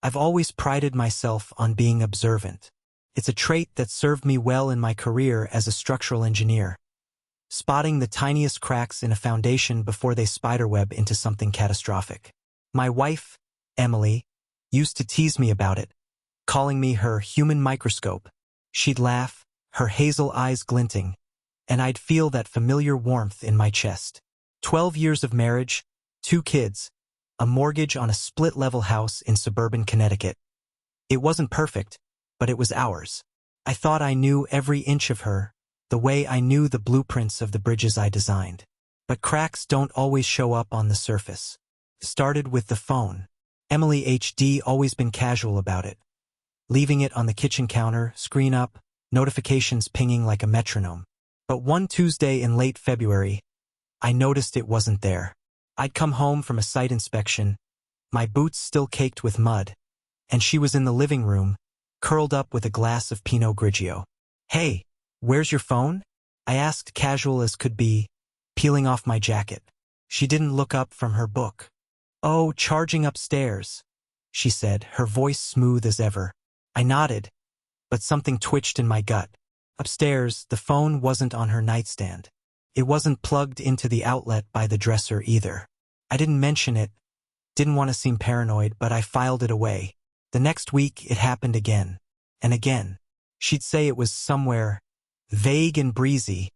I've always prided myself on being observant. It's a trait that served me well in my career as a structural engineer. Spotting the tiniest cracks in a foundation before they spiderweb into something catastrophic. My wife, Emily, used to tease me about it, calling me her human microscope. She'd laugh, her hazel eyes glinting, and I'd feel that familiar warmth in my chest. 12 years of marriage, 2 kids, a mortgage on a split-level house in suburban Connecticut. It wasn't perfect, but it was ours. I thought I knew every inch of her, the way I knew the blueprints of the bridges I designed. But cracks don't always show up on the surface. Started with the phone. Emily HD always been casual about it. Leaving it on the kitchen counter, screen up, notifications pinging like a metronome. But one Tuesday in late February, I noticed it wasn't there. I'd come home from a site inspection, my boots still caked with mud, and she was in the living room, curled up with a glass of Pinot Grigio. "Hey, where's your phone?" I asked, casual as could be, peeling off my jacket. She didn't look up from her book. "Oh, charging upstairs," she said, her voice smooth as ever. I nodded, but something twitched in my gut. Upstairs, the phone wasn't on her nightstand. It wasn't plugged into the outlet by the dresser either. I didn't mention it, didn't want to seem paranoid, but I filed it away. The next week, it happened again, and again. She'd say it was somewhere vague and breezy,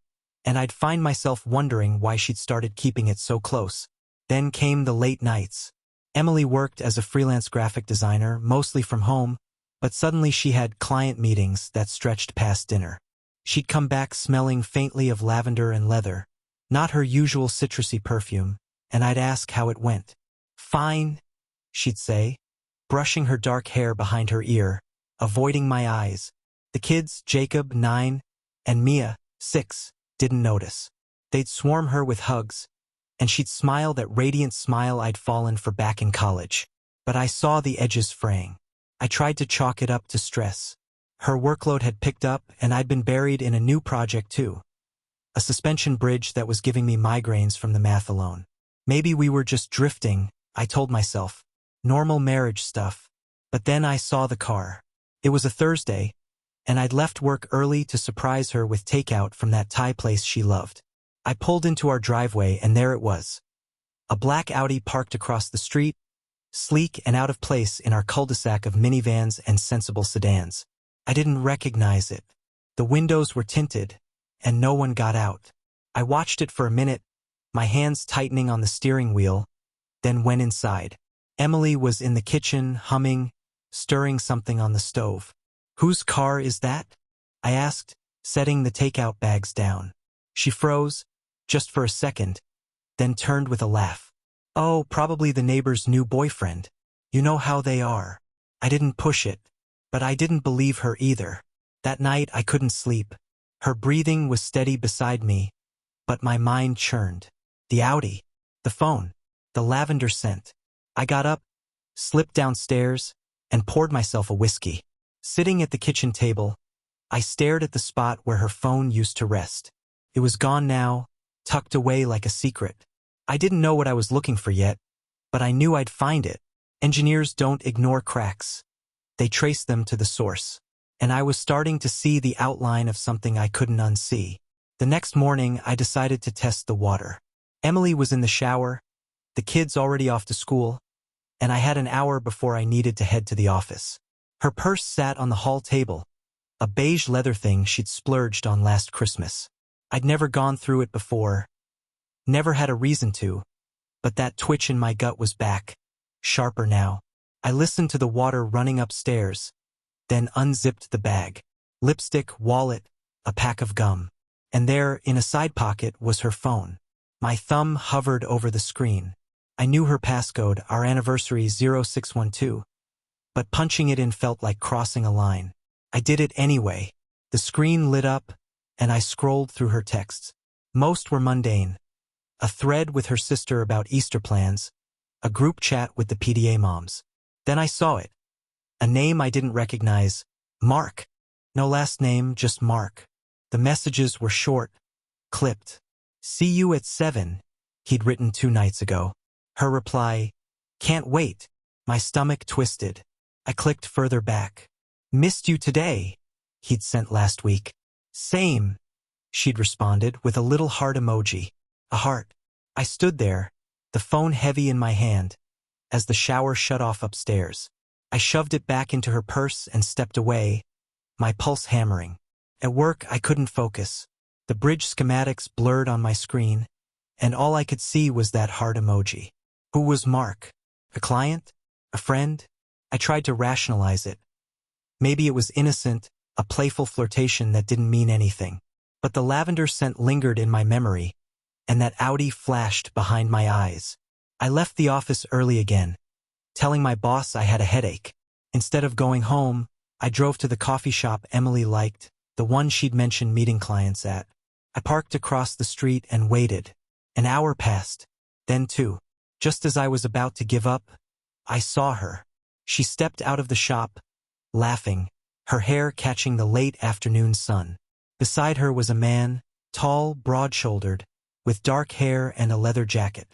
and I'd find myself wondering why she'd started keeping it so close. Then came the late nights. Emily worked as a freelance graphic designer, mostly from home, but suddenly she had client meetings that stretched past dinner. She'd come back smelling faintly of lavender and leather, not her usual citrusy perfume, and I'd ask how it went. "Fine," she'd say, brushing her dark hair behind her ear, avoiding my eyes. The kids, Jacob, 9, and Mia, 6, didn't notice. They'd swarm her with hugs, and she'd smile that radiant smile I'd fallen for back in college. But I saw the edges fraying. I tried to chalk it up to stress. Her workload had picked up, and I'd been buried in a new project too. A suspension bridge that was giving me migraines from the math alone. Maybe we were just drifting, I told myself. Normal marriage stuff. But then I saw the car. It was a Thursday, and I'd left work early to surprise her with takeout from that Thai place she loved. I pulled into our driveway, and there it was. A black Audi parked across the street, sleek and out of place in our cul-de-sac of minivans and sensible sedans. I didn't recognize it. The windows were tinted, and no one got out. I watched it for a minute, my hands tightening on the steering wheel, then went inside. Emily was in the kitchen, humming, stirring something on the stove. "Whose car is that?" I asked, setting the takeout bags down. She froze, just for a second, then turned with a laugh. "Oh, probably the neighbor's new boyfriend. You know how they are." I didn't push it, but I didn't believe her either. That night I couldn't sleep. Her breathing was steady beside me, but my mind churned. The Audi, the phone, the lavender scent. I got up, slipped downstairs, and poured myself a whiskey. Sitting at the kitchen table, I stared at the spot where her phone used to rest. It was gone now, tucked away like a secret. I didn't know what I was looking for yet, but I knew I'd find it. Engineers don't ignore cracks. They trace them to the source. And I was starting to see the outline of something I couldn't unsee. The next morning, I decided to test the water. Emily was in the shower, the kids already off to school, and I had an hour before I needed to head to the office. Her purse sat on the hall table, a beige leather thing she'd splurged on last Christmas. I'd never gone through it before, never had a reason to, but that twitch in my gut was back, sharper now. I listened to the water running upstairs, then unzipped the bag. Lipstick, wallet, a pack of gum. And there, in a side pocket, was her phone. My thumb hovered over the screen. I knew her passcode, our anniversary 0612, but punching it in felt like crossing a line. I did it anyway. The screen lit up, and I scrolled through her texts. Most were mundane. A thread with her sister about Easter plans, a group chat with the PDA moms. Then I saw it. A name I didn't recognize. Mark. No last name, just Mark. The messages were short, clipped. "See you at 7, he'd written 2 nights ago. Her reply, "Can't wait." My stomach twisted. I clicked further back. Missed you today, he'd sent last week. Same, she'd responded with a little heart emoji. A heart. I stood there, the phone heavy in my hand, as the shower shut off upstairs. I shoved it back into her purse and stepped away, my pulse hammering. At work, I couldn't focus. The bridge schematics blurred on my screen, and all I could see was that heart emoji. Who was Mark? A client? A friend? I tried to rationalize it. Maybe it was innocent, a playful flirtation that didn't mean anything. But the lavender scent lingered in my memory, and that Audi flashed behind my eyes. I left the office early again, telling my boss I had a headache. Instead of going home, I drove to the coffee shop Emily liked, the one she'd mentioned meeting clients at. I parked across the street and waited. An hour passed, then two. Just as I was about to give up, I saw her. She stepped out of the shop, laughing, her hair catching the late afternoon sun. Beside her was a man, tall, broad-shouldered, with dark hair and a leather jacket.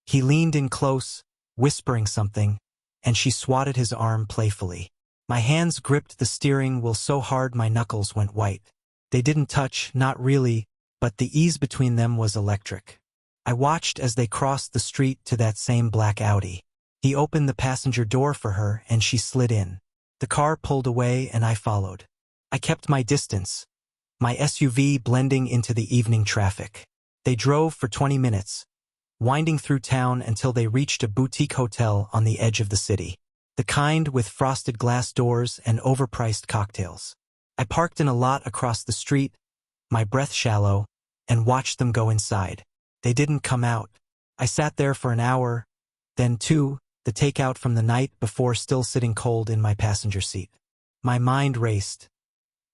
He leaned in close, whispering something, and she swatted his arm playfully. My hands gripped the steering wheel so hard my knuckles went white. They didn't touch, not really, but the ease between them was electric. I watched as they crossed the street to that same black Audi. He opened the passenger door for her and she slid in. The car pulled away and I followed. I kept my distance, my SUV blending into the evening traffic. They drove for 20 minutes, winding through town until they reached a boutique hotel on the edge of the city. The kind with frosted glass doors and overpriced cocktails. I parked in a lot across the street, my breath shallow, and watched them go inside. They didn't come out. I sat there for an hour, then two, the takeout from the night before still sitting cold in my passenger seat. My mind raced.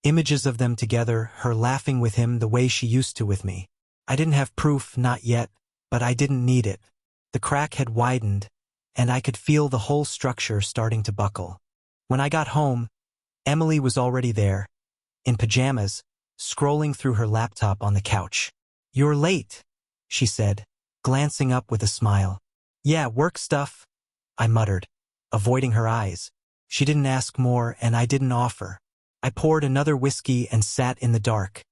Images of them together, her laughing with him the way she used to with me. I didn't have proof, not yet, but I didn't need it. The crack had widened, and I could feel the whole structure starting to buckle. When I got home, Emily was already there, in pajamas, scrolling through her laptop on the couch. "You're late," she said, glancing up with a smile. "Yeah, work stuff," I muttered, avoiding her eyes. She didn't ask more, and I didn't offer. I poured another whiskey and sat in the dark,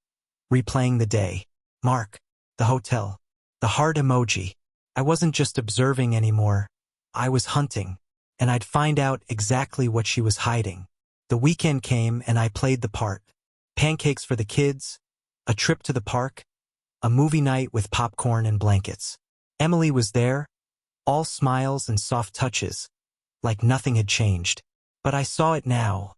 replaying the day. Mark, the hotel, the heart emoji. I wasn't just observing anymore. I was hunting, and I'd find out exactly what she was hiding. The weekend came and I played the part. Pancakes for the kids, a trip to the park, a movie night with popcorn and blankets. Emily was there, all smiles and soft touches, like nothing had changed. But I saw it now.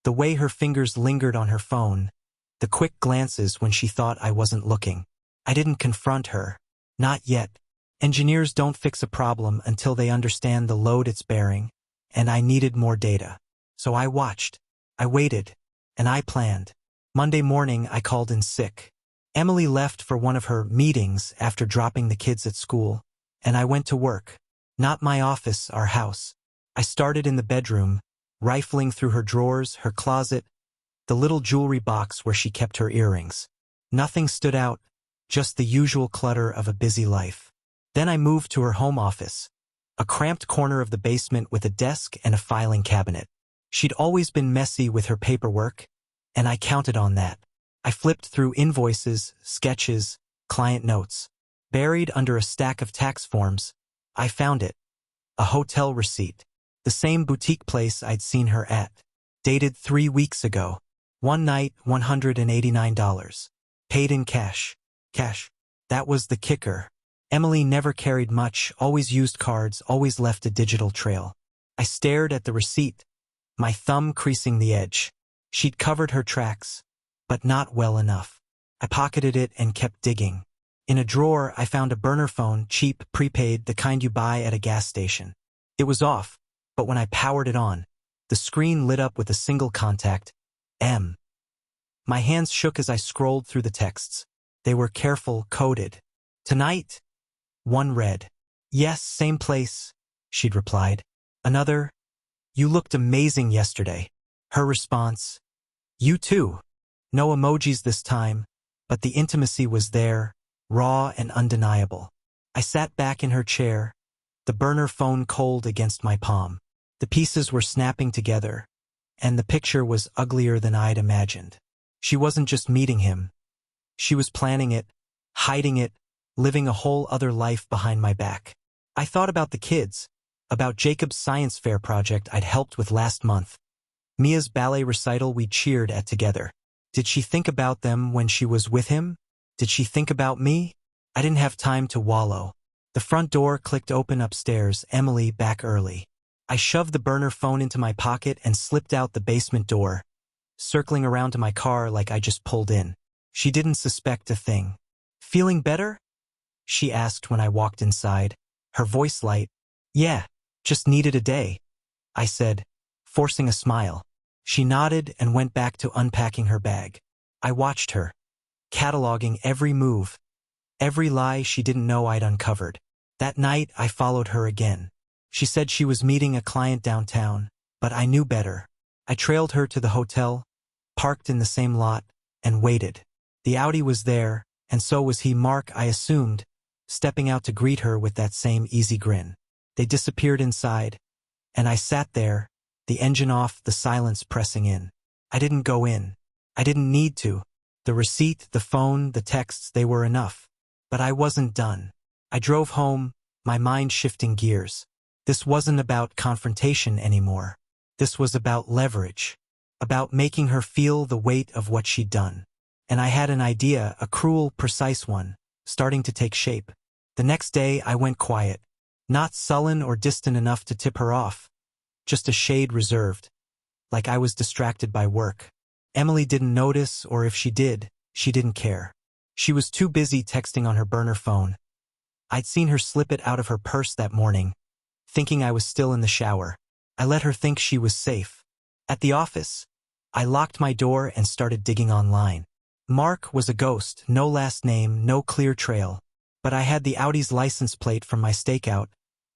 The way her fingers lingered on her phone, the quick glances when she thought I wasn't looking. I didn't confront her. Not yet. Engineers don't fix a problem until they understand the load it's bearing, and I needed more data. So I watched. I waited. And I planned. Monday morning, I called in sick. Emily left for one of her meetings after dropping the kids at school, and I went to work. Not my office, our house. I started in the bedroom, rifling through her drawers, her closet, the little jewelry box where she kept her earrings. Nothing stood out, just the usual clutter of a busy life. Then I moved to her home office, a cramped corner of the basement with a desk and a filing cabinet. She'd always been messy with her paperwork, and I counted on that. I flipped through invoices, sketches, client notes. Buried under a stack of tax forms, I found it. A hotel receipt. The same boutique place I'd seen her at. Dated 3 weeks ago. One night, $189. Paid in cash. Cash. That was the kicker. Emily never carried much, always used cards, always left a digital trail. I stared at the receipt, my thumb creasing the edge. She'd covered her tracks, but not well enough. I pocketed it and kept digging. In a drawer, I found a burner phone, cheap, prepaid, the kind you buy at a gas station. It was off, but when I powered it on, the screen lit up with a single contact, M. My hands shook as I scrolled through the texts. They were careful, coded. Tonight? One read, "Yes, same place," she'd replied. Another, "You looked amazing yesterday." Her response, "You too." No emojis this time, but the intimacy was there, raw and undeniable. I sat back in her chair, the burner phone cold against my palm. The pieces were snapping together, and the picture was uglier than I'd imagined. She wasn't just meeting him. She was planning it, hiding it, living a whole other life behind my back. I thought about the kids, about Jacob's science fair project I'd helped with last month, Mia's ballet recital we cheered at together. Did she think about them when she was with him? Did she think about me? I didn't have time to wallow. The front door clicked open upstairs, Emily back early. I shoved the burner phone into my pocket and slipped out the basement door, circling around to my car like I just pulled in. She didn't suspect a thing. "Feeling better?" she asked when I walked inside, her voice light. "Yeah, just needed a day," I said, forcing a smile. She nodded and went back to unpacking her bag. I watched her, cataloging every move, every lie she didn't know I'd uncovered. That night, I followed her again. She said she was meeting a client downtown, but I knew better. I trailed her to the hotel, parked in the same lot, and waited. The Audi was there, and so was he, Mark, I assumed, stepping out to greet her with that same easy grin. They disappeared inside, and I sat there, the engine off, the silence pressing in. I didn't go in. I didn't need to. The receipt, the phone, the texts, they were enough. But I wasn't done. I drove home, my mind shifting gears. This wasn't about confrontation anymore. This was about leverage, about making her feel the weight of what she'd done. And I had an idea, a cruel, precise one, starting to take shape. The next day I went quiet, not sullen or distant enough to tip her off, just a shade reserved, like I was distracted by work. Emily didn't notice, or if she did, she didn't care. She was too busy texting on her burner phone. I'd seen her slip it out of her purse that morning, thinking I was still in the shower. I let her think she was safe. At the office, I locked my door and started digging online. Mark was a ghost, no last name, no clear trail. But I had the Audi's license plate from my stakeout,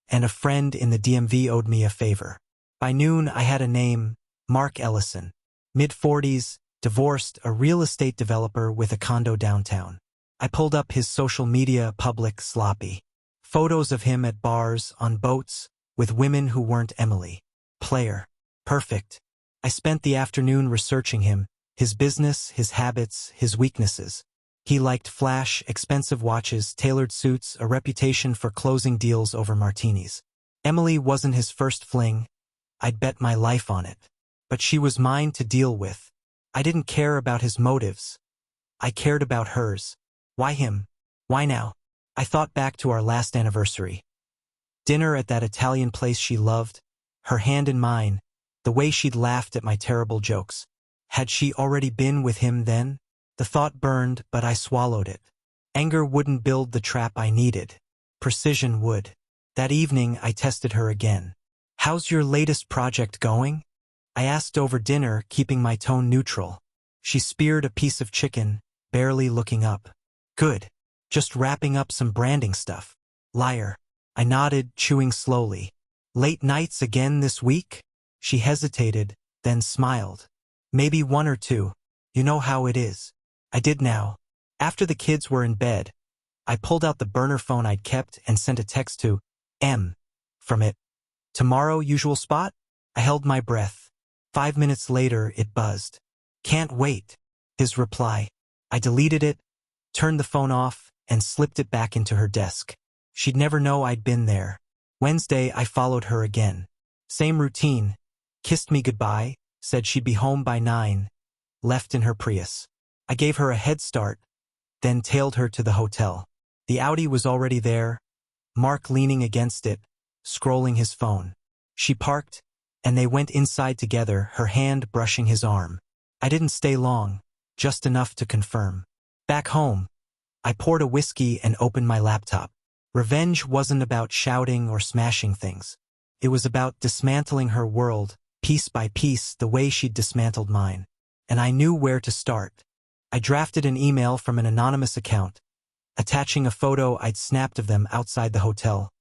and a friend in the DMV owed me a favor. By noon, I had a name, Mark Ellison. Mid-40s, divorced, a real estate developer with a condo downtown. I pulled up his social media, public, sloppy. Photos of him at bars, on boats, with women who weren't Emily. Player. Perfect. I spent the afternoon researching him, his business, his habits, his weaknesses. He liked flash, expensive watches, tailored suits, a reputation for closing deals over martinis. Emily wasn't his first fling. I'd bet my life on it. But she was mine to deal with. I didn't care about his motives. I cared about hers. Why him? Why now? I thought back to our last anniversary. Dinner at that Italian place she loved, her hand in mine, the way she'd laughed at my terrible jokes. Had she already been with him then? The thought burned, but I swallowed it. Anger wouldn't build the trap I needed. Precision would. That evening, I tested her again. "How's your latest project going?" I asked over dinner, keeping my tone neutral. She speared a piece of chicken, barely looking up. "Good. Just wrapping up some branding stuff." "Liar." I nodded, chewing slowly. "Late nights again this week?" She hesitated, then smiled. "Maybe one or two. You know how it is." I did now. After the kids were in bed, I pulled out the burner phone I'd kept and sent a text to M from it. "Tomorrow, usual spot?" I held my breath. 5 minutes later, it buzzed. "Can't wait." His reply. I deleted it, turned the phone off, and slipped it back into her desk. She'd never know I'd been there. Wednesday, I followed her again. Same routine. Kissed me goodbye, said she'd be home by 9, left in her Prius. I gave her a head start, then tailed her to the hotel. The Audi was already there, Mark leaning against it, scrolling his phone. She parked, and they went inside together, her hand brushing his arm. I didn't stay long, just enough to confirm. Back home, I poured a whiskey and opened my laptop. Revenge wasn't about shouting or smashing things. It was about dismantling her world, piece by piece, the way she'd dismantled mine. And I knew where to start. I drafted an email from an anonymous account, attaching a photo I'd snapped of them outside the hotel.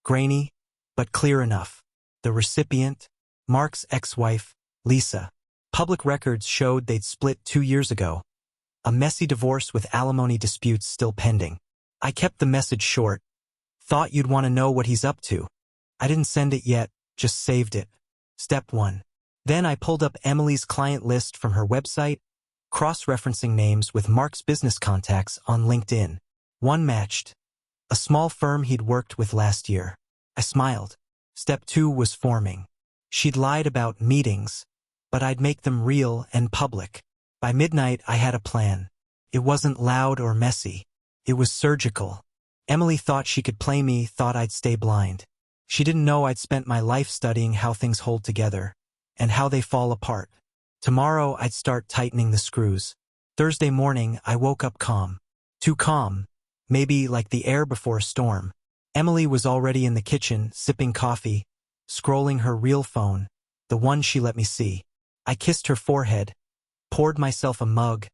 Grainy, but clear enough. The recipient, Mark's ex-wife, Lisa. Public records showed they'd split 2 years ago. A messy divorce with alimony disputes still pending. I kept the message short. "Thought you'd want to know what he's up to." I didn't send it yet, Just saved it. Step 1. Then I pulled up Emily's client list from her website, cross-referencing names with Mark's business contacts on LinkedIn. One matched. A small firm he'd worked with last year. I smiled. Step 2 was forming. She'd lied about meetings, but I'd make them real and public. By midnight, I had a plan. It wasn't loud or messy. It was surgical. Emily thought she could play me, thought I'd stay blind. She didn't know I'd spent my life studying how things hold together and how they fall apart. Tomorrow, I'd start tightening the screws. Thursday morning, I woke up calm. Too calm. Maybe like the air before a storm. Emily was already in the kitchen, sipping coffee, scrolling her real phone, the one she let me see. I kissed her forehead, poured myself a mug,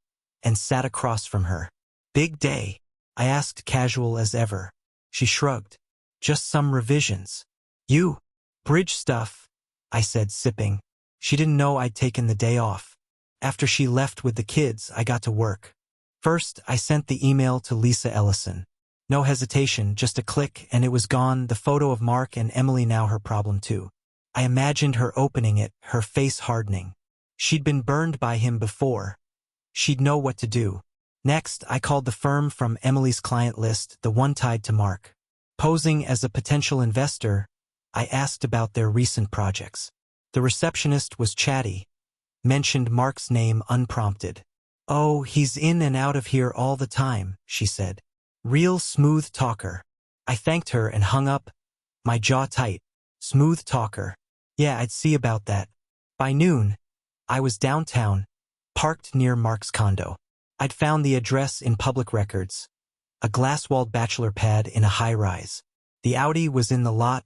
and sat across from her. Big day, I asked, casual as ever. She shrugged. Just some revisions. You? Bridge stuff, I said, sipping. She didn't know I'd taken the day off. After she left with the kids, I got to work. First, I sent the email to Lisa Ellison. No hesitation, just a click, and it was gone, the photo of Mark and Emily, now her problem too. I imagined her opening it, her face hardening. She'd been burned by him before. She'd know what to do. Next, I called the firm from Emily's client list, the one tied to Mark. Posing as a potential investor, I asked about their recent projects. The receptionist was chatty, mentioned Mark's name unprompted. Oh, he's in and out of here all the time, she said. Real smooth talker. I thanked her and hung up, my jaw tight. Smooth talker. Yeah, I'd see about that. By noon, I was downtown, parked near Mark's condo. I'd found the address in public records. A glass-walled bachelor pad in a high-rise. The Audi was in the lot,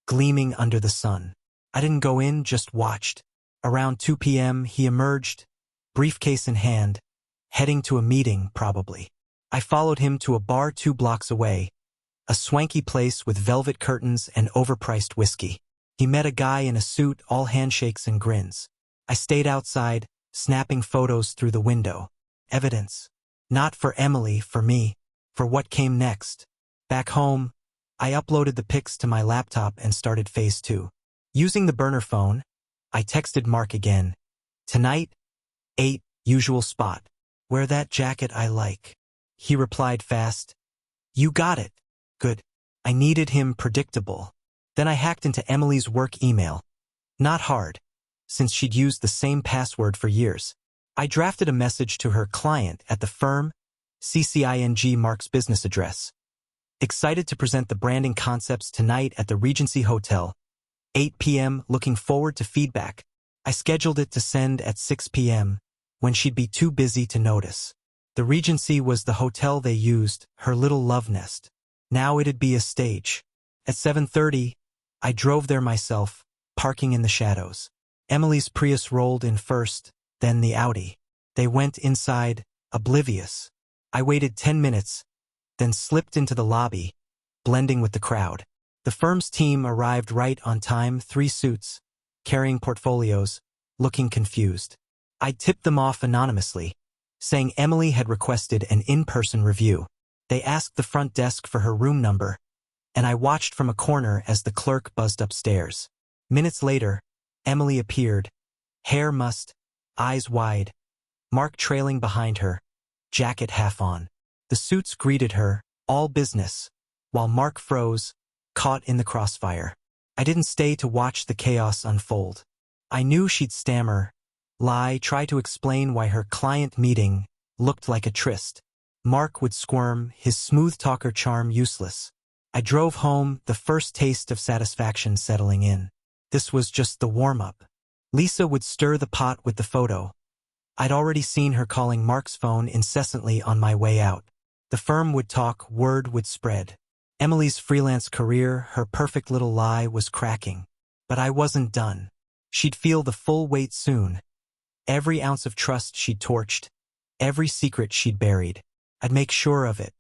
gleaming under the sun. I didn't go in, just watched. Around 2 p.m., he emerged, briefcase in hand, heading to a meeting, probably. I followed him to a bar 2 blocks away, a swanky place with velvet curtains and overpriced whiskey. He met a guy in a suit, all handshakes and grins. I stayed outside, snapping photos through the window. Evidence. Not for Emily, for me. For what came next. Back home, I uploaded the pics to my laptop and started phase 2. Using the burner phone, I texted Mark again. Tonight, 8, usual spot. Wear that jacket I like. He replied fast. You got it. Good. I needed him predictable. Then I hacked into Emily's work email. Not hard, since she'd used the same password for years. I drafted a message to her client at the firm, CCING Mark's business address. Excited to present the branding concepts tonight at the Regency Hotel. 8 p.m., looking forward to feedback. I scheduled it to send at 6 p.m., when she'd be too busy to notice. The Regency was the hotel they used, her little love nest. Now it'd be a stage. At 7:30, I drove there myself, parking in the shadows. Emily's Prius rolled in first, then the Audi. They went inside, oblivious. I waited 10 minutes, then slipped into the lobby, blending with the crowd. The firm's team arrived right on time, 3 suits, carrying portfolios, looking confused. I tipped them off anonymously, saying Emily had requested an in-person review. They asked the front desk for her room number, and I watched from a corner as the clerk buzzed upstairs. Minutes later, Emily appeared, hair mussed, eyes wide, Mark trailing behind her, jacket half on. The suits greeted her, all business, while Mark froze, caught in the crossfire. I didn't stay to watch the chaos unfold. I knew she'd stammer, lie, try to explain why her client meeting looked like a tryst. Mark would squirm, his smooth talker charm useless. I drove home, the first taste of satisfaction settling in. This was just the warm-up. Lisa would stir the pot with the photo. I'd already seen her calling Mark's phone incessantly on my way out. The firm would talk, word would spread. Emily's freelance career, her perfect little lie, was cracking. But I wasn't done. She'd feel the full weight soon. Every ounce of trust she'd torched, every secret she'd buried. I'd make sure of it.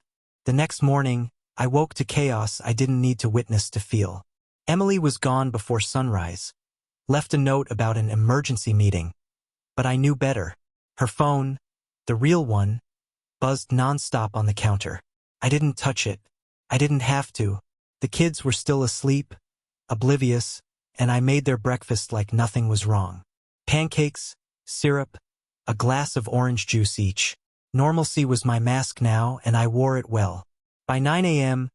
The next morning, I woke to chaos I didn't need to witness to feel. Emily was gone before sunrise. Left a note about an emergency meeting. But I knew better. Her phone, the real one, buzzed nonstop on the counter. I didn't touch it. I didn't have to. The kids were still asleep, oblivious. and I made their breakfast like nothing was wrong. Pancakes, syrup, a glass of orange juice each. Normalcy was my mask now, and I wore it well. By 9 a.m.,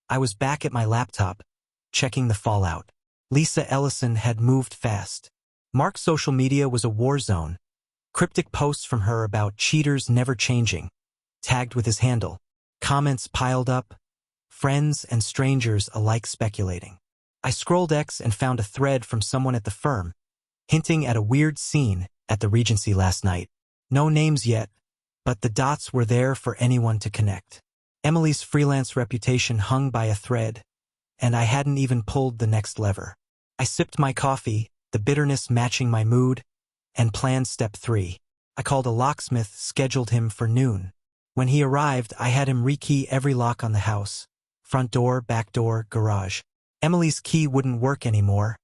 I was back at my laptop, checking the fallout. Lisa Ellison had moved fast. Mark's social media was a war zone. Cryptic posts from her about cheaters never changing, tagged with his handle. Comments piled up, friends and strangers alike speculating. I scrolled X and found a thread from someone at the firm, hinting at a weird scene at the Regency last night. No names yet, but the dots were there for anyone to connect. Emily's freelance reputation hung by a thread, and I hadn't even pulled the next lever. I sipped my coffee, the bitterness matching my mood, and planned step 3. I called a locksmith, scheduled him for noon. When he arrived, I had him rekey every lock on the house. Front door, back door, garage. Emily's key wouldn't work anymore,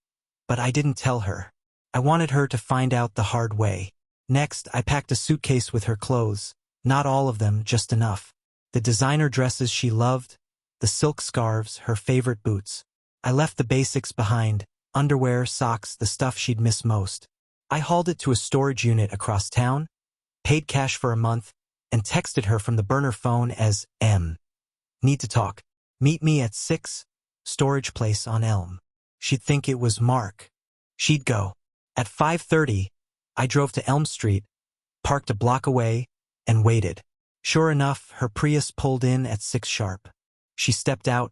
but I didn't tell her. I wanted her to find out the hard way. Next, I packed a suitcase with her clothes. Not all of them, just enough. The designer dresses she loved, the silk scarves, her favorite boots. I left the basics behind, underwear, socks, the stuff she'd miss most. I hauled it to a storage unit across town, paid cash for a month, and texted her from the burner phone as M. Need to talk. Meet me at 6, storage place on Elm. She'd think it was Mark. She'd go. At 5:30, I drove to Elm Street, parked a block away, and waited. Sure enough, her Prius pulled in at 6 sharp. She stepped out,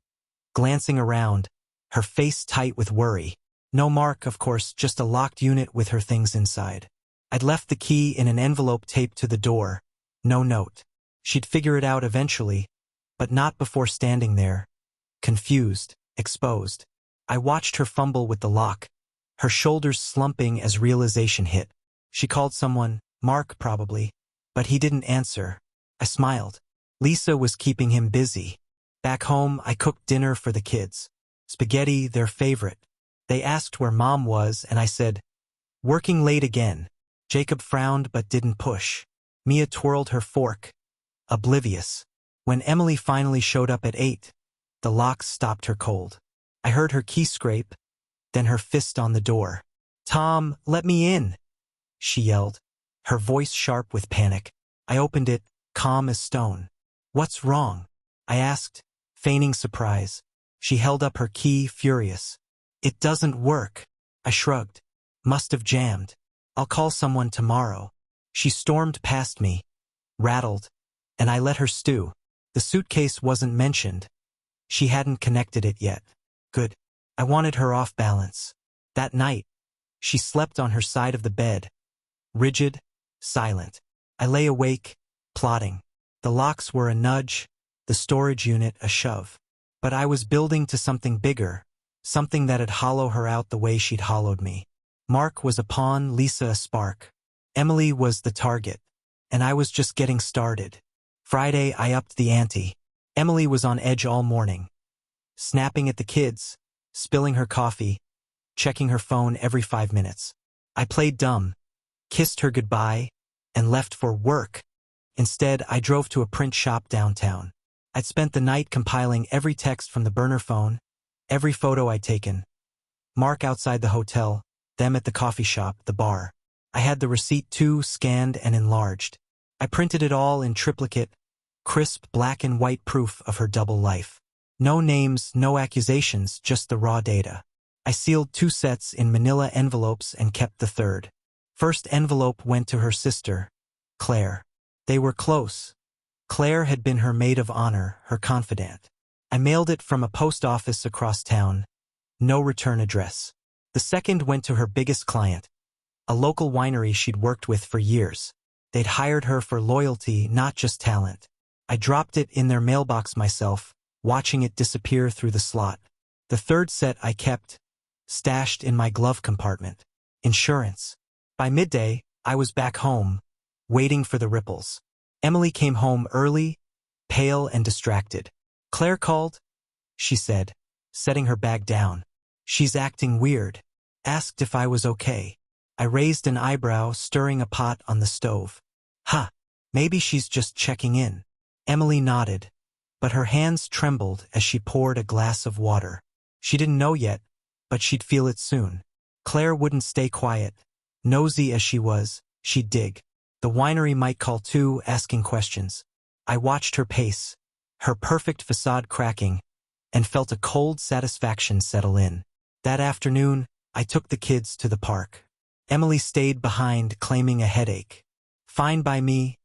glancing around, her face tight with worry. No Mark, of course, just a locked unit with her things inside. I'd left the key in an envelope taped to the door. No note. She'd figure it out eventually, but not before standing there, confused, exposed. I watched her fumble with the lock, her shoulders slumping as realization hit. She called someone, Mark probably, but he didn't answer. I smiled. Lisa was keeping him busy. Back home, I cooked dinner for the kids. Spaghetti, their favorite. They asked where Mom was, and I said, working late again. Jacob frowned but didn't push. Mia twirled her fork, oblivious. When Emily finally showed up at 8, the locks stopped her cold. I heard her key scrape, then her fist on the door. Tom, let me in, she yelled, her voice sharp with panic. I opened it, calm as stone. What's wrong? I asked, feigning surprise. She held up her key, furious. It doesn't work. I shrugged. Must have jammed. I'll call someone tomorrow. She stormed past me, rattled, and I let her stew. The suitcase wasn't mentioned. She hadn't connected it yet. Good. I wanted her off balance. That night, she slept on her side of the bed, rigid, silent. I lay awake, plotting. The locks were a nudge, the storage unit a shove. But I was building to something bigger, something that'd hollow her out the way she'd hollowed me. Mark was a pawn, Lisa a spark. Emily was the target, and I was just getting started. Friday, I upped the ante. Emily was on edge all morning, snapping at the kids, spilling her coffee, checking her phone every 5 minutes. I played dumb, kissed her goodbye, and left for work. Instead, I drove to a print shop downtown. I'd spent the night compiling every text from the burner phone, every photo I'd taken. Mark outside the hotel, them at the coffee shop, the bar. I had the receipt too, scanned and enlarged. I printed it all in triplicate, crisp black and white proof of her double life. No names, no accusations, just the raw data. I sealed 2 sets in manila envelopes and kept the third. First envelope went to her sister, Claire. They were close. Claire had been her maid of honor, her confidant. I mailed it from a post office across town. No return address. The second went to her biggest client, a local winery she'd worked with for years. They'd hired her for loyalty, not just talent. I dropped it in their mailbox myself, watching it disappear through the slot. The third set I kept, stashed in my glove compartment. Insurance. By midday, I was back home, waiting for the ripples. Emily came home early, pale and distracted. Claire called, she said, setting her bag down. She's acting weird. Asked if I was okay. I raised an eyebrow, stirring a pot on the stove. Maybe she's just checking in. Emily nodded, but her hands trembled as she poured a glass of water. She didn't know yet, but she'd feel it soon. Claire wouldn't stay quiet. Nosy as she was, she'd dig. The winery might call too, asking questions. I watched her pace, her perfect facade cracking, and felt a cold satisfaction settle in. That afternoon, I took the kids to the park. Emily stayed behind, claiming a headache. Fine by me.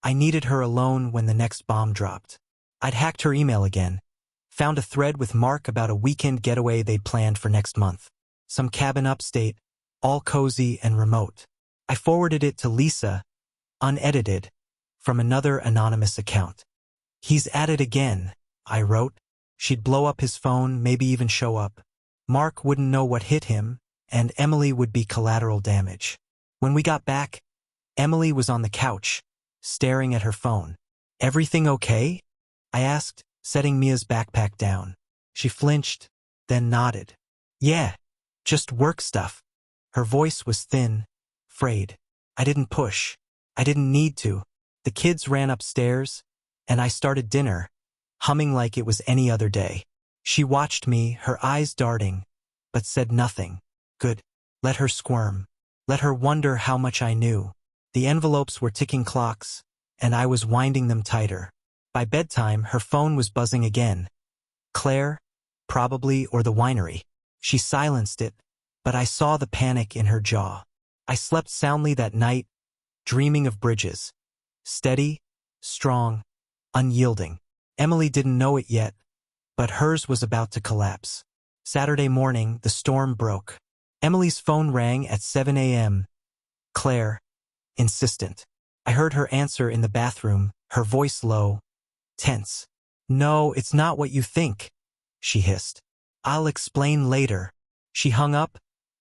I needed her alone when the next bomb dropped. I'd hacked her email again. Found a thread with Mark about a weekend getaway they'd planned for next month. Some cabin upstate, all cozy and remote. I forwarded it to Lisa, unedited, from another anonymous account. He's at it again, I wrote. She'd blow up his phone, maybe even show up. Mark wouldn't know what hit him, and Emily would be collateral damage. When we got back, Emily was on the couch, staring at her phone. Everything okay? I asked, setting Mia's backpack down. She flinched, then nodded. Yeah, just work stuff. Her voice was thin, frayed. I didn't push. I didn't need to. The kids ran upstairs, and I started dinner, humming like it was any other day. She watched me, her eyes darting, but said nothing. Good. Let her squirm. Let her wonder how much I knew. The envelopes were ticking clocks, and I was winding them tighter. By bedtime, her phone was buzzing again. Claire? Probably, or the winery. She silenced it, but I saw the panic in her jaw. I slept soundly that night, dreaming of bridges. Steady, strong, unyielding. Emily didn't know it yet, but hers was about to collapse. Saturday morning, the storm broke. Emily's phone rang at 7 a.m. Claire, insistent. I heard her answer in the bathroom, her voice low, tense. No, it's not what you think, she hissed. I'll explain later. She hung up,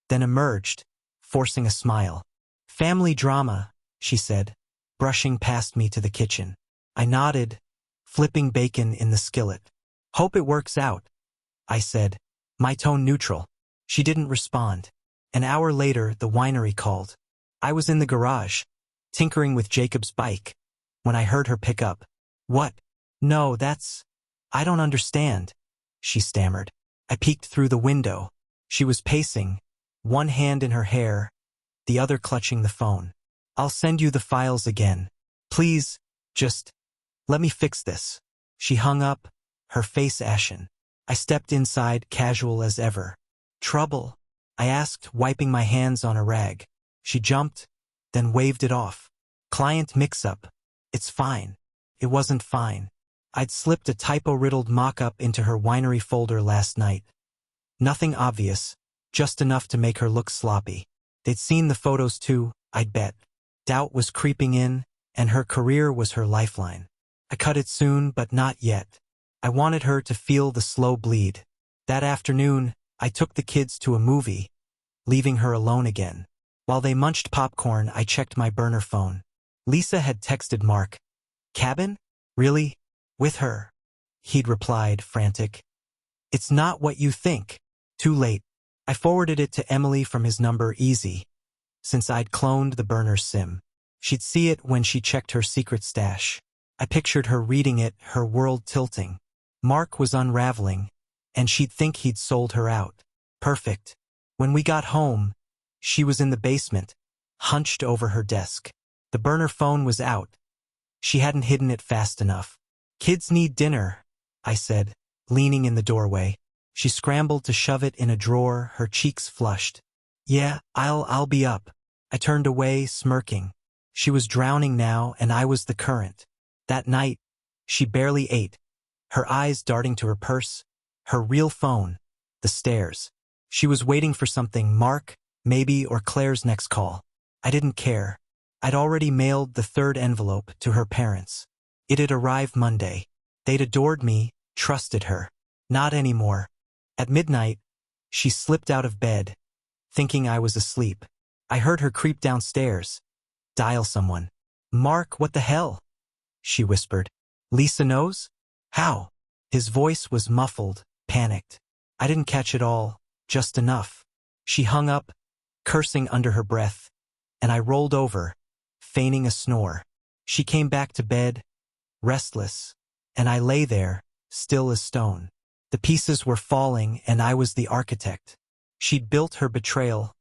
then emerged, forcing a smile. Family drama, she said, brushing past me to the kitchen. I nodded, flipping bacon in the skillet. Hope it works out, I said, my tone neutral. She didn't respond. An hour later, the winery called. I was in the garage, tinkering with Jacob's bike, when I heard her pick up. What? No, I don't understand, she stammered. I peeked through the window. She was pacing, one hand in her hair, the other clutching the phone. I'll send you the files again. Please, just let me fix this. She hung up, her face ashen. I stepped inside, casual as ever. Trouble? I asked, wiping my hands on a rag. She jumped, then waved it off. Client mix-up. It's fine. It wasn't fine. I'd slipped a typo-riddled mock-up into her winery folder last night. Nothing obvious, just enough to make her look sloppy. They'd seen the photos too, I'd bet. Doubt was creeping in, and her career was her lifeline. I cut it soon, but not yet. I wanted her to feel the slow bleed. That afternoon, I took the kids to a movie, leaving her alone again. While they munched popcorn, I checked my burner phone. Lisa had texted Mark. Cabin? Really? With her? He'd replied, frantic. It's not what you think. Too late. I forwarded it to Emily from his number, easy, since I'd cloned the burner's SIM. She'd see it when she checked her secret stash. I pictured her reading it, her world tilting. Mark was unraveling, and she'd think he'd sold her out. Perfect. When we got home, she was in the basement, hunched over her desk. The burner phone was out. She hadn't hidden it fast enough. Kids need dinner, I said, leaning in the doorway. She scrambled to shove it in a drawer, her cheeks flushed. Yeah, I'll be up. I turned away, smirking. She was drowning now, and I was the current. That night, she barely ate, her eyes darting to her purse, her real phone, the stairs. She was waiting for something, Mark, maybe, or Claire's next call. I didn't care. I'd already mailed the third envelope to her parents. It had arrived Monday. They'd adored me, trusted her. Not anymore. At midnight, she slipped out of bed, thinking I was asleep. I heard her creep downstairs, dial someone. Mark, what the hell? She whispered. Lisa knows? How? His voice was muffled, panicked. I didn't catch it all, just enough. She hung up, cursing under her breath, and I rolled over, feigning a snore. She came back to bed, restless, and I lay there, still as stone. The pieces were falling, and I was the architect. She'd built her betrayal.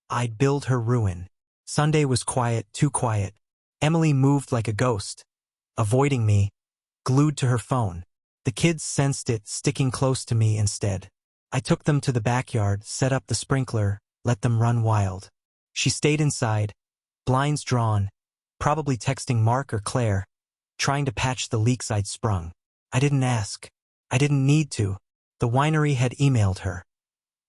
I'd build her ruin. Sunday was quiet, too quiet. Emily moved like a ghost, avoiding me, glued to her phone. The kids sensed it, sticking close to me instead. I took them to the backyard, set up the sprinkler, let them run wild. She stayed inside, blinds drawn, probably texting Mark or Claire, trying to patch the leaks I'd sprung. I didn't ask. I didn't need to. The winery had emailed her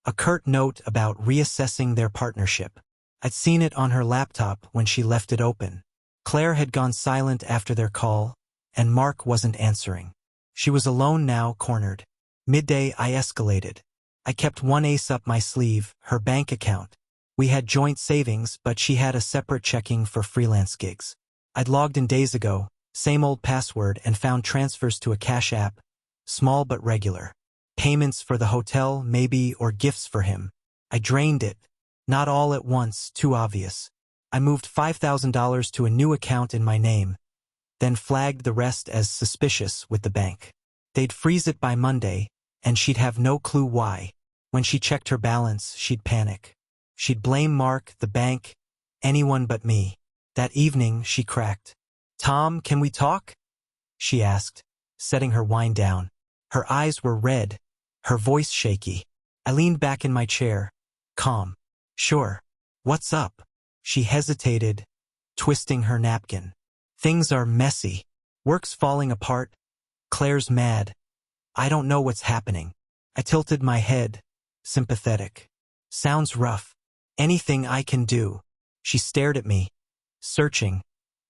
a curt note about reassessing their partnership. I'd seen it on her laptop when she left it open. Claire had gone silent after their call, and Mark wasn't answering. She was alone now, cornered. Midday, I escalated. I kept one ace up my sleeve, her bank account. We had joint savings, but she had a separate checking for freelance gigs. I'd logged in days ago, same old password, and found transfers to a Cash App, small but regular. Payments for the hotel, maybe, or gifts for him. I drained it. Not all at once, too obvious. I moved $5,000 to a new account in my name, then flagged the rest as suspicious with the bank. They'd freeze it by Monday, and she'd have no clue why. When she checked her balance, she'd panic. She'd blame Mark, the bank, anyone but me. That evening, she cracked. "Tom, can we talk?" she asked, setting her wine down. Her eyes were red, her voice shaky. I leaned back in my chair, calm. "Sure. What's up?" She hesitated, twisting her napkin. "Things are messy. Work's falling apart. Claire's mad. I don't know what's happening." I tilted my head, sympathetic. "Sounds rough. Anything I can do?" She stared at me, searching,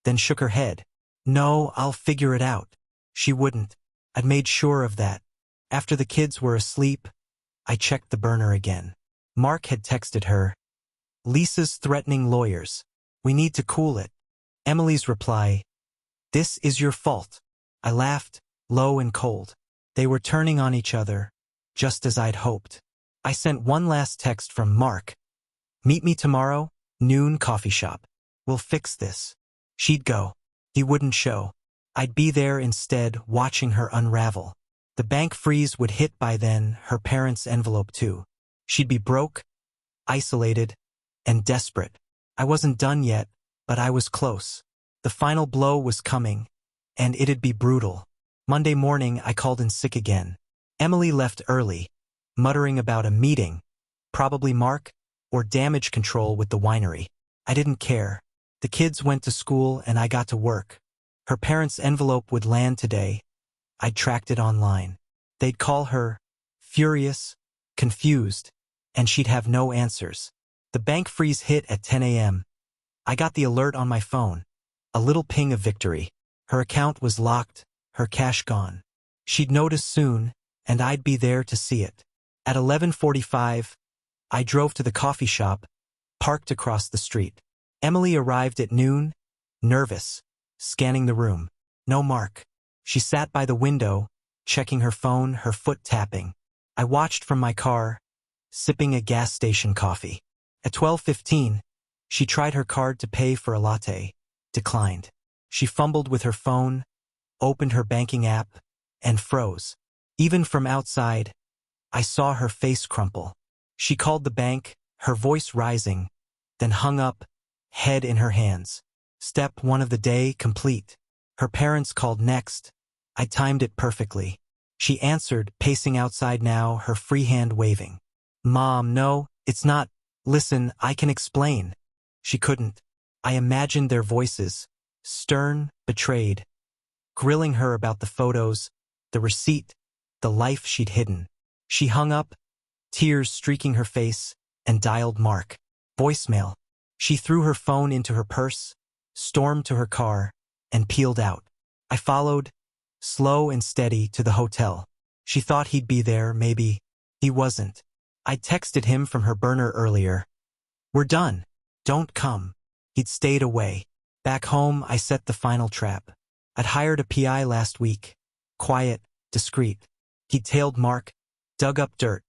then shook her head. "No, I'll figure it out." She wouldn't. I'd made sure of that. After the kids were asleep, I checked the burner again. Mark had texted her. "Lisa's threatening lawyers. We need to cool it." Emily's reply, "This is your fault." I laughed, low and cold. They were turning on each other, just as I'd hoped. I sent one last text from Mark. "Meet me tomorrow, noon, coffee shop. We'll fix this." She'd go. He wouldn't show. I'd be there instead, watching her unravel. The bank freeze would hit by then, her parents' envelope too. She'd be broke, isolated, and desperate. I wasn't done yet, but I was close. The final blow was coming, and it'd be brutal. Monday morning, I called in sick again. Emily left early, muttering about a meeting, probably Mark, or damage control with the winery. I didn't care. The kids went to school and I got to work. Her parents' envelope would land today. I'd tracked it online. They'd call her, furious, confused, and she'd have no answers. The bank freeze hit at 10 a.m. I got the alert on my phone. A little ping of victory. Her account was locked, her cash gone. She'd notice soon, and I'd be there to see it. At 11:45, I drove to the coffee shop, parked across the street. Emily arrived at noon, nervous, scanning the room. No Mark. She sat by the window, checking her phone, her foot tapping. I watched from my car, sipping a gas station coffee. At 12:15, she tried her card to pay for a latte. Declined. She fumbled with her phone, opened her banking app, and froze. Even from outside, I saw her face crumple. She called the bank, her voice rising, then hung up, head in her hands. Step 1 of the day complete. Her parents called next. I timed it perfectly. She answered, pacing outside now, her free hand waving. "Mom, no, it's not. Listen, I can explain." She couldn't. I imagined their voices, stern, betrayed, grilling her about the photos, the receipt, the life she'd hidden. She hung up, tears streaking her face, and dialed Mark. Voicemail. She threw her phone into her purse, stormed to her car, and peeled out. I followed, slow and steady, to the hotel. She thought he'd be there, maybe. He wasn't. I texted him from her burner earlier. "We're done. Don't come." He'd stayed away. Back home, I set the final trap. I'd hired a PI last week. Quiet, discreet. He'd tailed Mark, dug up dirt.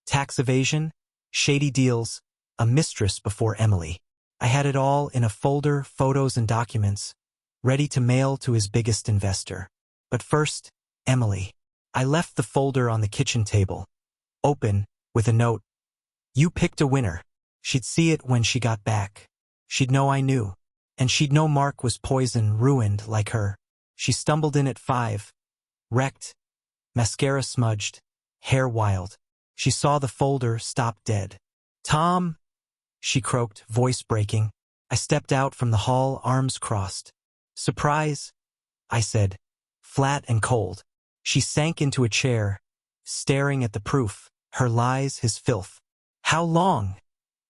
Tax evasion, shady deals, a mistress before Emily. I had it all in a folder, photos and documents, ready to mail to his biggest investor. But first, Emily. I left the folder on the kitchen table, open, with a note. You picked a winner. She'd see it when she got back. She'd know I knew. And she'd know Mark was poison, ruined like her. She stumbled in at 5. Wrecked. Mascara smudged. Hair wild. She saw the folder, stopped dead. Tom, she croaked, voice breaking. I stepped out from the hall, arms crossed. Surprise, I said, flat and cold. She sank into a chair, staring at the proof, her lies, his filth. How long?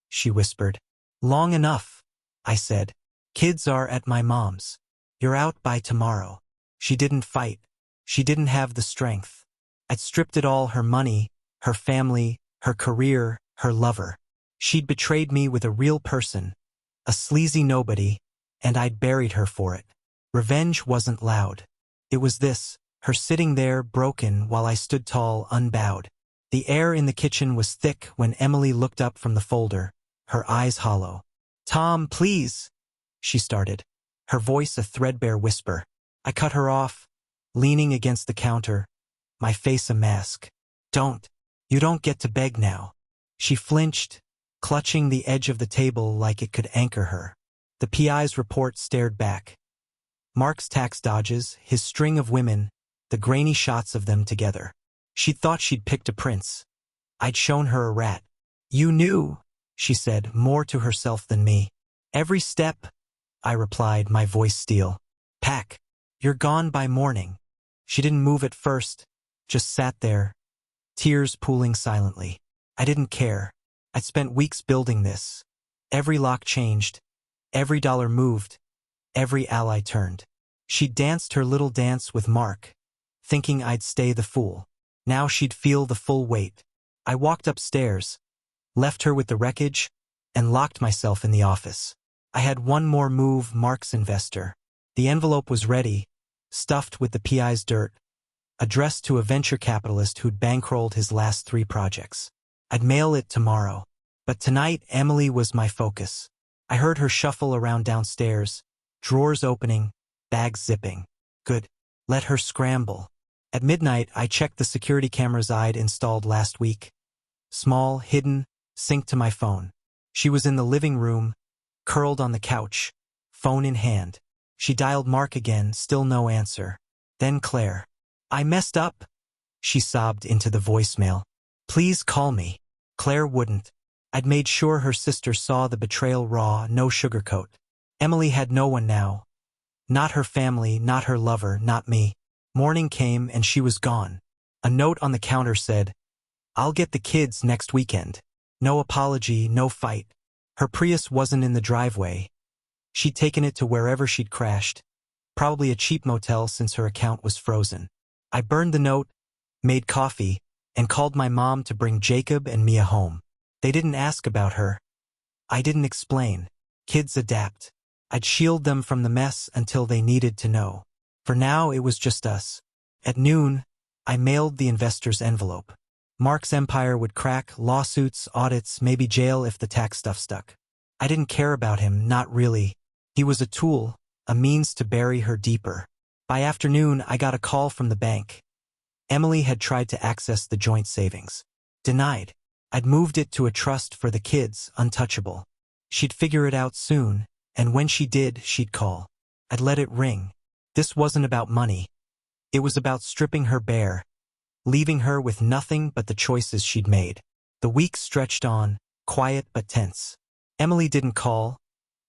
She whispered. Long enough, I said. Kids are at my mom's. You're out by tomorrow. She didn't fight. She didn't have the strength. I'd stripped it all, her money, her family, her career, her lover. She'd betrayed me with a real person, a sleazy nobody, and I'd buried her for it. Revenge wasn't loud. It was this, her sitting there broken while I stood tall, unbowed. The air in the kitchen was thick when Emily looked up from the folder, her eyes hollow. Tom, please, she started, her voice a threadbare whisper. I cut her off, leaning against the counter, my face a mask. Don't. You don't get to beg now. She flinched, clutching the edge of the table like it could anchor her. The PI's report stared back. Mark's tax dodges, his string of women, the grainy shots of them together. She'd thought she'd picked a prince. I'd shown her a rat. You knew, she said, more to herself than me. Every step, I replied, my voice steel. Pack. You're gone by morning. She didn't move at first, just sat there, tears pooling silently. I didn't care. I'd spent weeks building this. Every lock changed. Every dollar moved. Every ally turned. She'd danced her little dance with Mark, thinking I'd stay the fool. Now she'd feel the full weight. I walked upstairs, left her with the wreckage, and locked myself in the office. I had one more move, Mark's investor. The envelope was ready, stuffed with the PI's dirt, addressed to a venture capitalist who'd bankrolled his last 3 projects. I'd mail it tomorrow. But tonight, Emily was my focus. I heard her shuffle around downstairs, drawers opening, bags zipping. Good. Let her scramble. At midnight, I checked the security cameras I'd installed last week. Small, hidden, synced to my phone. She was in the living room, curled on the couch, phone in hand. She dialed Mark again, still no answer. Then Claire. I messed up, she sobbed into the voicemail. Please call me. Claire wouldn't. I'd made sure her sister saw the betrayal raw, no sugarcoat. Emily had no one now. Not her family, not her lover, not me. Morning came and she was gone. A note on the counter said, I'll get the kids next weekend. No apology, no fight. Her Prius wasn't in the driveway. She'd taken it to wherever she'd crashed, probably a cheap motel since her account was frozen. I burned the note, made coffee, and called my mom to bring Jacob and Mia home. They didn't ask about her. I didn't explain. Kids adapt. I'd shield them from the mess until they needed to know. For now, it was just us. At noon, I mailed the investor's envelope. Mark's empire would crack, lawsuits, audits, maybe jail if the tax stuff stuck. I didn't care about him, not really. He was a tool, a means to bury her deeper. By afternoon, I got a call from the bank. Emily had tried to access the joint savings. Denied. I'd moved it to a trust for the kids, untouchable. She'd figure it out soon, and when she did, she'd call. I'd let it ring. This wasn't about money. It was about stripping her bare, leaving her with nothing but the choices she'd made. The weeks stretched on, quiet but tense. Emily didn't call,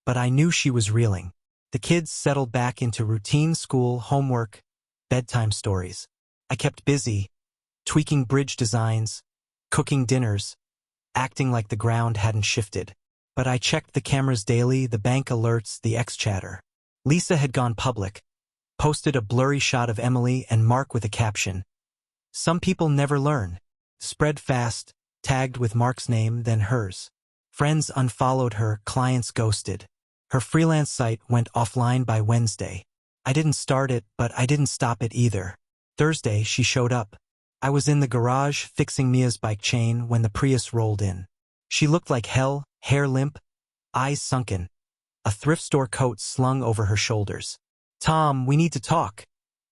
but I knew she was reeling. The kids settled back into routine school, homework, bedtime stories. I kept busy, tweaking bridge designs, cooking dinners, acting like the ground hadn't shifted. But I checked the cameras daily, the bank alerts, the ex-chatter. Lisa had gone public, posted a blurry shot of Emily and Mark with a caption. Some people never learn. Spread fast, tagged with Mark's name, then hers. Friends unfollowed her, clients ghosted. Her freelance site went offline by Wednesday. I didn't start it, but I didn't stop it either. Thursday, she showed up. I was in the garage fixing Mia's bike chain when the Prius rolled in. She looked like hell, hair limp, eyes sunken, a thrift store coat slung over her shoulders. Tom, we need to talk,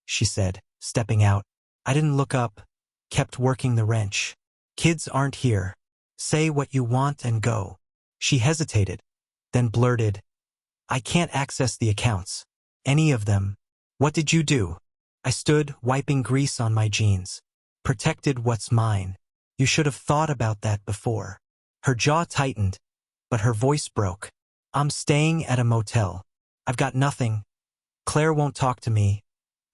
she said, stepping out. I didn't look up, kept working the wrench. Kids aren't here. Say what you want and go. She hesitated, then blurted, I can't access the accounts. Any of them. What did you do? I stood, wiping grease on my jeans. Protected what's mine. You should have thought about that before. Her jaw tightened, but her voice broke. I'm staying at a motel. I've got nothing. Claire won't talk to me.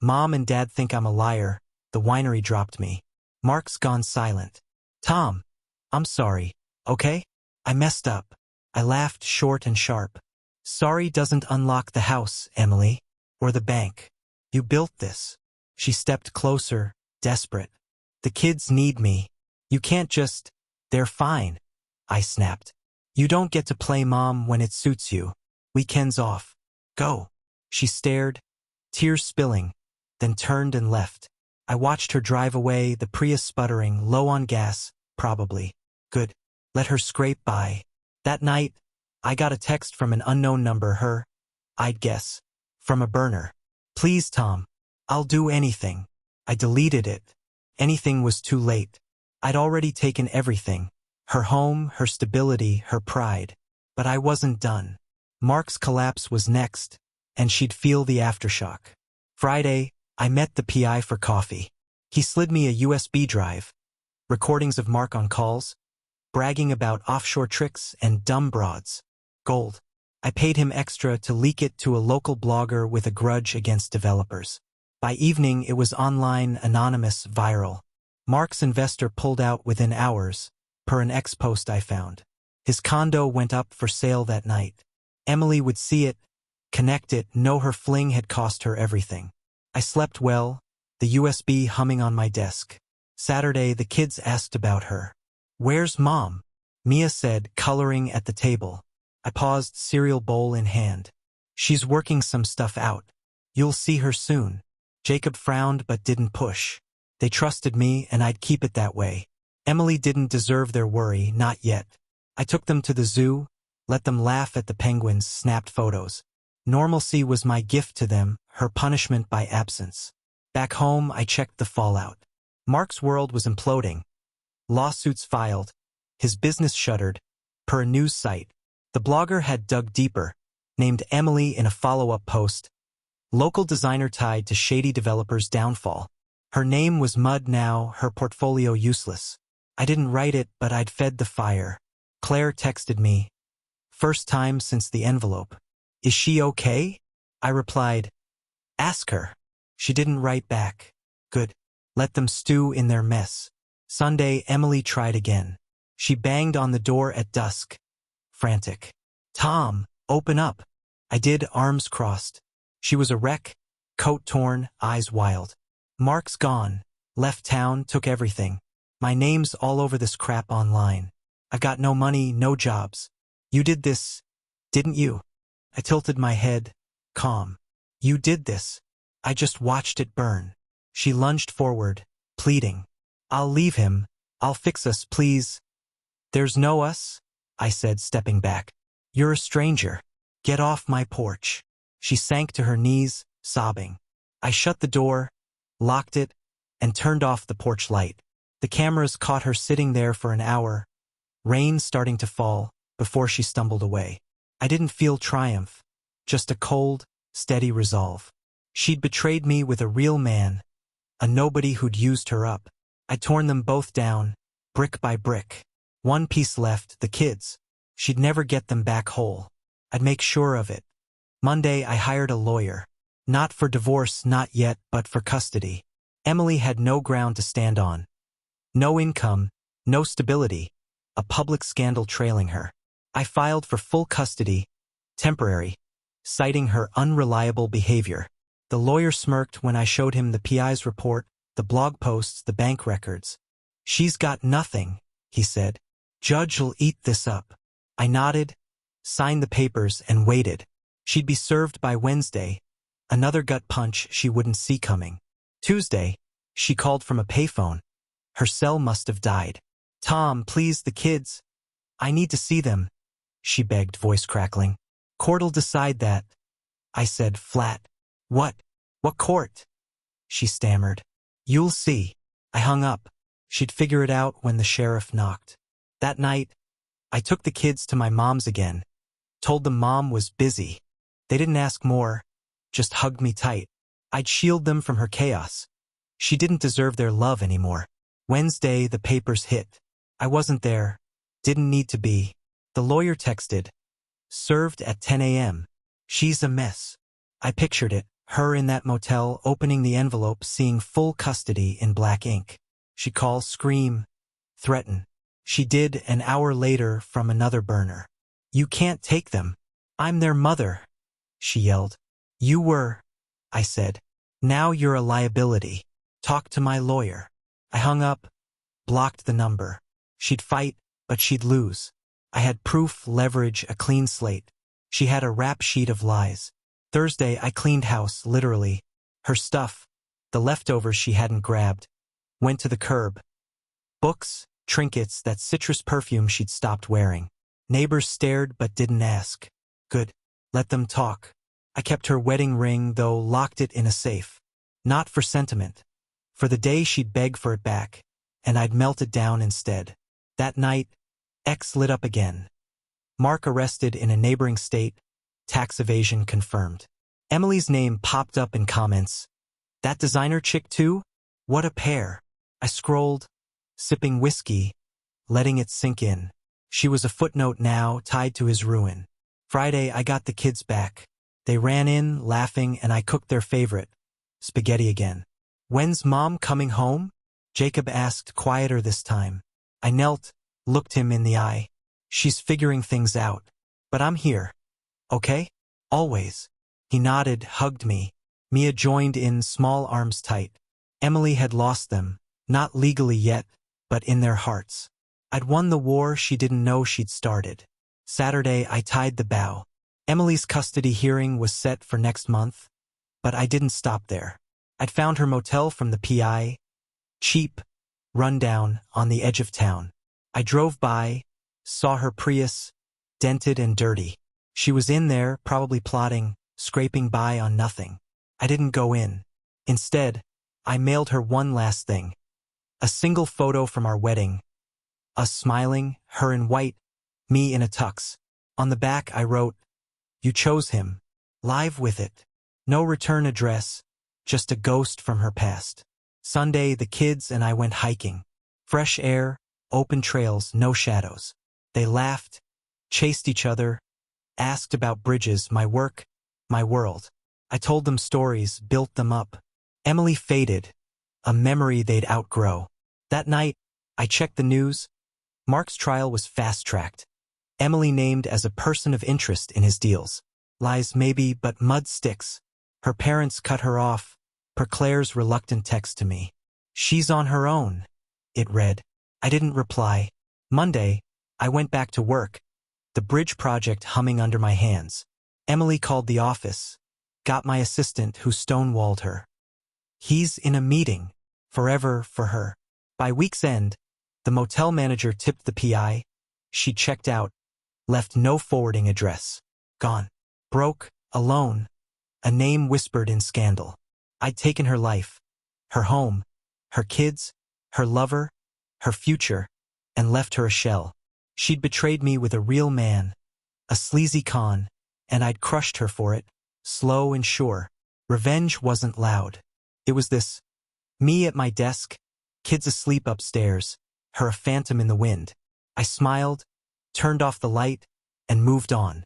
Mom and Dad think I'm a liar. The winery dropped me. Mark's gone silent. Tom, I'm sorry, okay? I messed up. I laughed short and sharp. Sorry doesn't unlock the house, Emily. Or the bank. You built this. She stepped closer, desperate. The kids need me. You can't just... They're fine. I snapped. You don't get to play mom when it suits you. Weekends off. Go. She stared, tears spilling, then turned and left. I watched her drive away, the Prius sputtering, low on gas, probably. Good. Let her scrape by. That night, I got a text from an unknown number, I'd guess, from a burner. Please, Tom. I'll do anything. I deleted it. Anything was too late. I'd already taken everything. Her home, her stability, her pride. But I wasn't done. Mark's collapse was next, and she'd feel the aftershock. Friday, I met the PI for coffee. He slid me a USB drive. Recordings of Mark on calls, bragging about offshore tricks and dumb broads. Gold. I paid him extra to leak it to a local blogger with a grudge against developers. By evening, it was online, anonymous, viral. Mark's investor pulled out within hours, per an ex-post I found. His condo went up for sale that night. Emily would see it, connect it, know her fling had cost her everything. I slept well, the USB humming on my desk. Saturday, the kids asked about her. Where's Mom? Mia said, coloring at the table. I paused, cereal bowl in hand. She's working some stuff out. You'll see her soon. Jacob frowned but didn't push. They trusted me and I'd keep it that way. Emily didn't deserve their worry, not yet. I took them to the zoo, let them laugh at the penguins, snapped photos. Normalcy was my gift to them, her punishment by absence. Back home, I checked the fallout. Mark's world was imploding. Lawsuits filed. His business shuttered, per a news site. The blogger had dug deeper, named Emily in a follow-up post. Local designer tied to shady developers' downfall. Her name was mud now, her portfolio useless. I didn't write it, but I'd fed the fire. Claire texted me. First time since the envelope. Is she okay? I replied, ask her. She didn't write back. Good. Let them stew in their mess. Sunday, Emily tried again. She banged on the door at dusk. Frantic. Tom, open up. I did, arms crossed. She was a wreck, coat torn, eyes wild. Mark's gone. Left town, took everything. My name's all over this crap online. I've got no money, no jobs. You did this, didn't you? I tilted my head, calm. You did this. I just watched it burn. She lunged forward, pleading. I'll leave him. I'll fix us, please. There's no us, I said, stepping back. You're a stranger. Get off my porch. She sank to her knees, sobbing. I shut the door, locked it, and turned off the porch light. The cameras caught her sitting there for an hour, rain starting to fall, before she stumbled away. I didn't feel triumph, just a cold, steady resolve. She'd betrayed me with a real man, a nobody who'd used her up. I'd torn them both down, brick by brick. One piece left, the kids. She'd never get them back whole. I'd make sure of it. Monday, I hired a lawyer. Not for divorce, not yet, but for custody. Emily had no ground to stand on. No income, no stability, a public scandal trailing her. I filed for full custody, temporary, citing her unreliable behavior. The lawyer smirked when I showed him the PI's report, the blog posts, the bank records. She's got nothing, he said. Judge'll eat this up. I nodded, signed the papers, and waited. She'd be served by Wednesday, another gut punch she wouldn't see coming. Tuesday, she called from a payphone. Her cell must have died. Tom, please, the kids. I need to see them, she begged, voice crackling. Court'll decide that, I said flat. What? What court? She stammered. You'll see. I hung up. She'd figure it out when the sheriff knocked. That night, I took the kids to my mom's again, told them Mom was busy. They didn't ask more, just hugged me tight. I'd shield them from her chaos. She didn't deserve their love anymore. Wednesday, the papers hit. I wasn't there. Didn't need to be. The lawyer texted. Served at 10 a.m. She's a mess. I pictured it, her in that motel, opening the envelope, seeing full custody in black ink. She call, scream, threaten. She did an hour later from another burner. You can't take them. I'm their mother, she yelled. You were, I said. Now you're a liability. Talk to my lawyer. I hung up, blocked the number. She'd fight, but she'd lose. I had proof, leverage, a clean slate. She had a rap sheet of lies. Thursday, I cleaned house, literally. Her stuff, the leftovers she hadn't grabbed, went to the curb. Books, trinkets, that citrus perfume she'd stopped wearing. Neighbors stared but didn't ask. Good. Let them talk. I kept her wedding ring, though locked it in a safe. Not for sentiment. For the day she'd beg for it back, and I'd melt it down instead. That night, X lit up again. Mark arrested in a neighboring state, tax evasion confirmed. Emily's name popped up in comments. That designer chick too? What a pair. I scrolled, sipping whiskey, letting it sink in. She was a footnote now, tied to his ruin. Friday, I got the kids back. They ran in, laughing, and I cooked their favorite, spaghetti again. When's Mom coming home? Jacob asked, quieter this time. I knelt, looked him in the eye. She's figuring things out. But I'm here. Okay? Always. He nodded, hugged me. Mia joined in, small arms tight. Emily had lost them, not legally yet, but in their hearts. I'd won the war she didn't know she'd started. Saturday, I tied the bow. Emily's custody hearing was set for next month, but I didn't stop there. I'd found her motel from the PI. Cheap, rundown, on the edge of town. I drove by, saw her Prius, dented and dirty. She was in there, probably plotting, scraping by on nothing. I didn't go in. Instead, I mailed her one last thing. A single photo from our wedding. Us smiling, her in white, me in a tux. On the back I wrote, "You chose him. Live with it." No return address, just a ghost from her past. Sunday, the kids and I went hiking. Fresh air, open trails, no shadows. They laughed, chased each other, asked about bridges, my work, my world. I told them stories, built them up. Emily faded, a memory they'd outgrow. That night, I checked the news. Mark's trial was fast-tracked. Emily named as a person of interest in his deals. Lies maybe, but mud sticks. Her parents cut her off, per Claire's reluctant text to me. She's on her own, it read. I didn't reply. Monday, I went back to work, the bridge project humming under my hands. Emily called the office, got my assistant who stonewalled her. He's in a meeting, forever for her. By week's end, the motel manager tipped the PI. She checked out, left no forwarding address. Gone. Broke, alone, a name whispered in scandal. I'd taken her life, her home, her kids, her lover, her future, and left her a shell. She'd betrayed me with a real man, a sleazy con, and I'd crushed her for it, slow and sure. Revenge wasn't loud. It was this. Me at my desk, kids asleep upstairs, her a phantom in the wind. I smiled, turned off the light, and moved on.